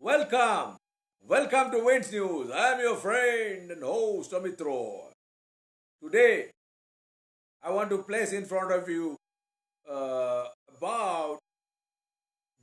Welcome. Welcome to Wins News. I am your friend and host Amit Roy. Today, I want to place in front of you about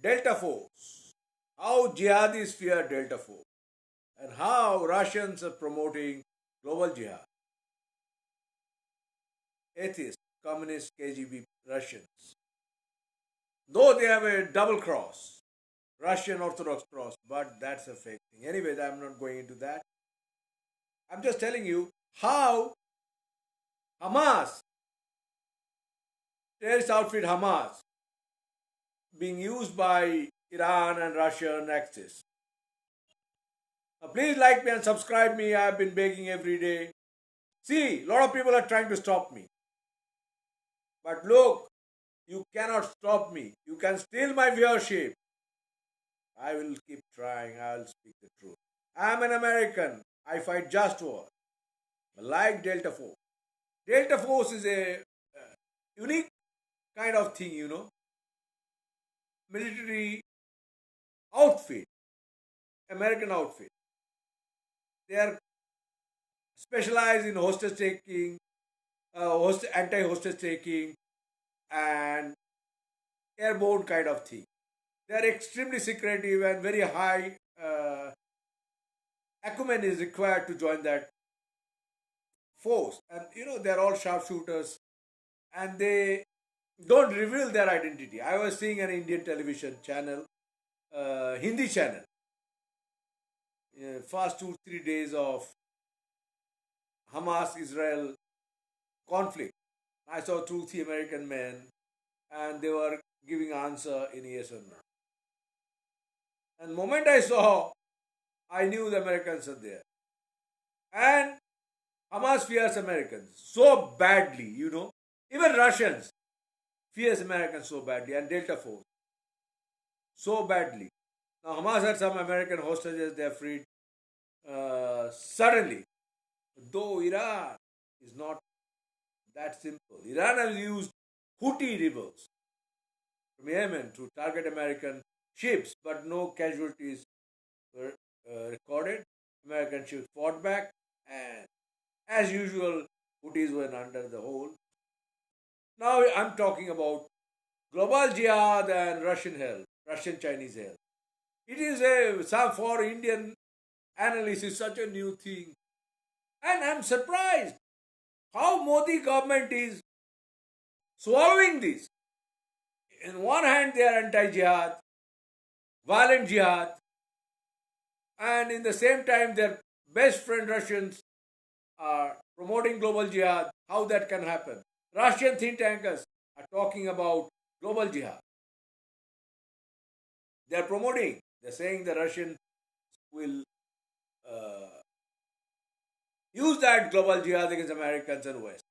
Delta Force. How jihadis fear Delta Force and how Russians are promoting global jihad. Atheists, communist KGB Russians. Though they have a double cross, Russian Orthodox cross, but that's a fake thing. Anyways, I'm not going into that. I'm just telling you how Hamas, terrorist outfit Hamas, being used by Iran and Russian Axis. Now, please like me and subscribe me. I've been begging every day. See, a lot of people are trying to stop me. But look, you cannot stop me. You can steal my viewership. I will keep trying. I will speak the truth. I'm an American. I fight just war. Like Delta Force. Delta Force is a unique kind of thing, military outfit, American outfit. They are specialized in hostage taking, anti-hostage taking, and airborne kind of thing. They are extremely secretive and very high acumen is required to join that force. And they are all sharpshooters, and they don't reveal their identity. I was seeing an Indian television channel, Hindi channel, first 2-3 days of Hamas Israel conflict. I saw 2-3 American men, and they were giving answer in yes or no. And the moment I saw, I knew the Americans are there. And Hamas fears Americans so badly, Even Russians fears Americans so badly, and Delta Force so badly. Now Hamas had some American hostages they are freed suddenly. Though Iran is not that simple. Iran has used Houthi rebels from Yemen to target American ships, but no casualties were recorded. American ships fought back, and as usual, Houthis were under the hole. Now I'm talking about global jihad and Russian help, Russian-Chinese help. It is for Indian analysts, is such a new thing. And I'm surprised how Modi government is swallowing this. In one hand, they are anti-jihad, violent jihad, and in the same time, their best friend Russians are promoting global jihad. How that can happen? Russian think tankers are talking about global jihad. They are promoting. They are saying the Russians will use that global jihad against Americans and West.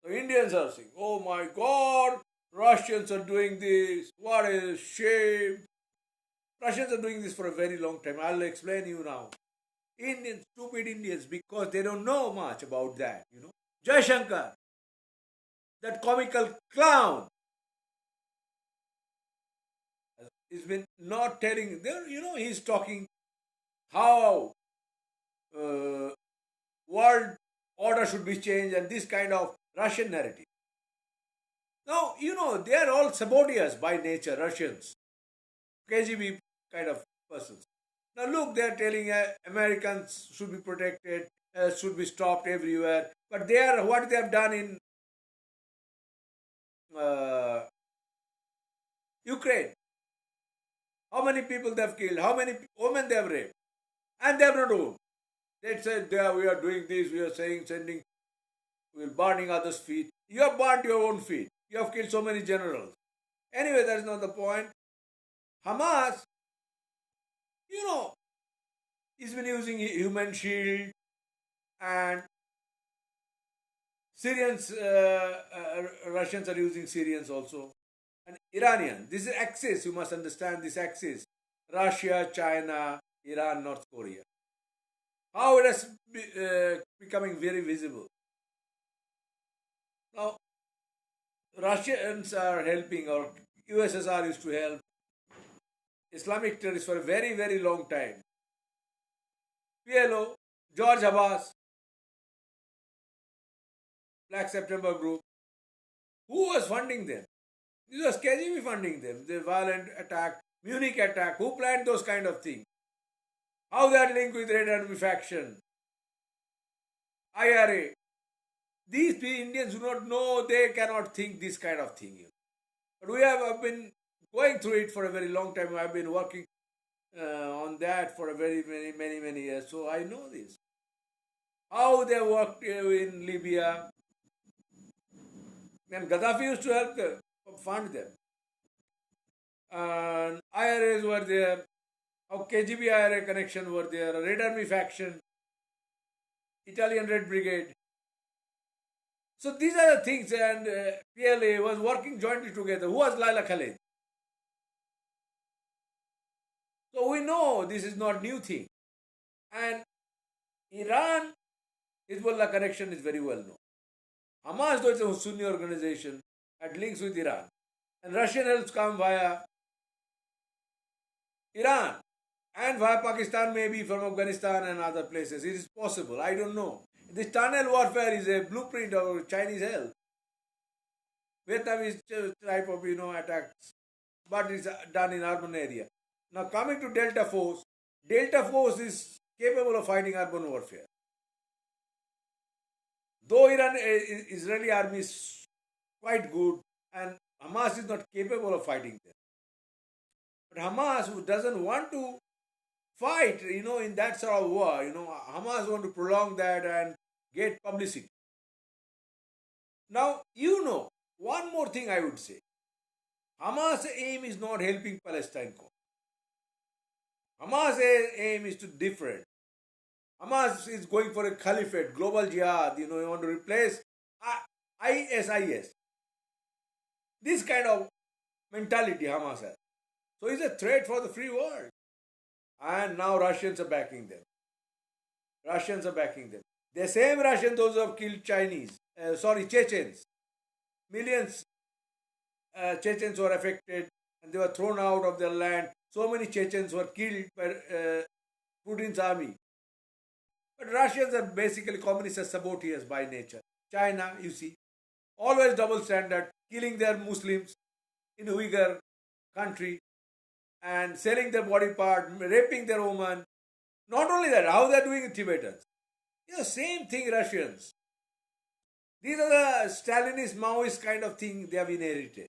So Indians are saying, oh my God, Russians are doing this. What a shame. Russians are doing this for a very long time. I'll explain you now. Indians, stupid Indians, because they don't know much about that, Jai Shankar, that comical clown, has been not telling, he's talking how world order should be changed and this kind of Russian narrative. Now, they are all sabotage by nature, Russians, KGB kind of persons. Now look, they are telling Americans should be protected, should be stopped everywhere. But what they have done in Ukraine, how many people they have killed, how many women they have raped, and they have not owned. They said, we are doing this, we are sending, we are burning others' feet. You have burnt your own feet. You have killed so many generals. Anyway, that is not the point. Hamas, he's been using human shield, and Syrians, Russians are using Syrians also. And Iranian, this is axis, you must understand this axis. Russia, China, Iran, North Korea. How it has becoming very visible. Now, Russians are helping, or USSR used to help Islamic terrorists for a very, very long time. PLO, George Abbas, Black September Group, who was funding them? This was KGB funding them. The violent attack, Munich attack, who planned those kind of things? How they are linked with Red Army faction, IRA. These Indians do not know, they cannot think this kind of thing. But we have been going through it for a very long time. I've been working on that for a very many years. So I know this. How they worked in Libya. And Gaddafi used to help them, fund them. And IRAs were there. How KGB IRA connection were there. Red Army faction. Italian Red Brigade. So these are the things, and PLA was working jointly together. Who was Laila Khalid? So we know this is not new thing. And Iran, Hezbollah connection is very well known. Hamas, though it's a Sunni organization, had links with Iran. And Russian helps come via Iran. And via Pakistan, maybe from Afghanistan and other places. It is possible. I don't know. This tunnel warfare is a blueprint of Chinese help. Vietnamese type of, attacks. But it's done in urban area. Now coming to Delta Force is capable of fighting urban warfare. Though Israeli army is quite good and Hamas is not capable of fighting them. But Hamas, who doesn't want to fight, in that sort of war, Hamas want to prolong that and get publicity. Now, one more thing I would say. Hamas' aim is not helping Palestine cause. Hamas' aim is to different. Hamas is going for a caliphate, global jihad, you want to replace ISIS. This kind of mentality Hamas has. So it's a threat for the free world. And now Russians are backing them. The same Russians, those who have killed Chechens. Millions Chechens were affected and they were thrown out of their land. So many Chechens were killed by Putin's army. But Russians are basically communist saboteurs by nature. China, you see, always double standard, killing their Muslims in Uyghur country and selling their body part, raping their woman. Not only that, how they are doing in Tibetans. Same thing Russians. These are the Stalinist, Maoist kind of thing they have inherited.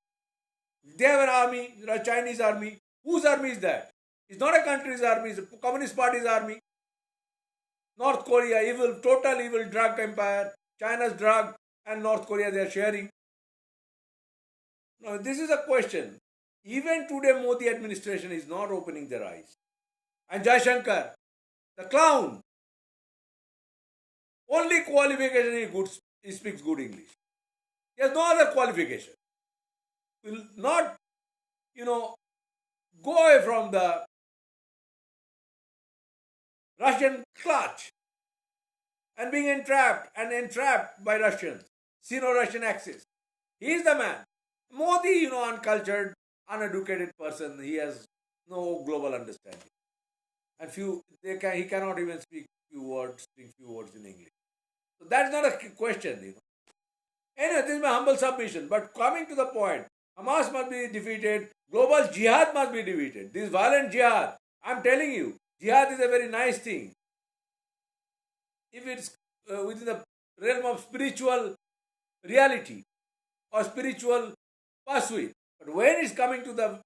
They have an army, a Chinese army. Whose army is that? It's not a country's army, it's a Communist Party's army. North Korea, evil, total evil drug empire. China's drug and North Korea, they are sharing. Now, this is a question. Even today, Modi administration is not opening their eyes. And Jaishankar, the clown, only qualification he speaks good English. He has no other qualification. Will not, go away from the Russian clutch and being entrapped by Russians, Sino-Russian axis. He is the man. Modi, uncultured, uneducated person, he has no global understanding. And he cannot even speak few words in English. So that's not a question, Anyway, this is my humble submission. But coming to the point, Hamas must be defeated, global jihad must be defeated. This violent jihad, I'm telling you, jihad is a very nice thing. If it's within the realm of spiritual reality or spiritual pursuit. But when it's coming to the,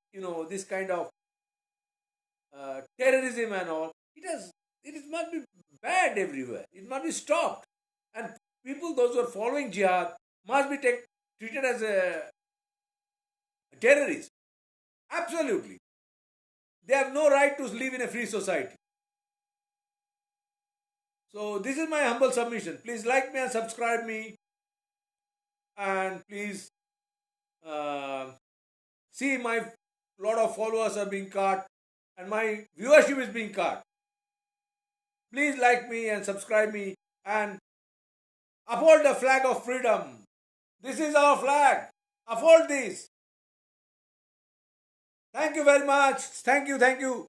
this kind of terrorism and all, it must be bad everywhere. It must be stopped. And people, those who are following jihad, must be treated as a terrorist. Absolutely. They have no right to live in a free society. So this is my humble submission. Please like me and subscribe me. And please see my lot of followers are being cut and my viewership is being cut. Please like me and subscribe me and uphold the flag of freedom. This is our flag. Uphold this. Thank you very much. Thank you. Thank you.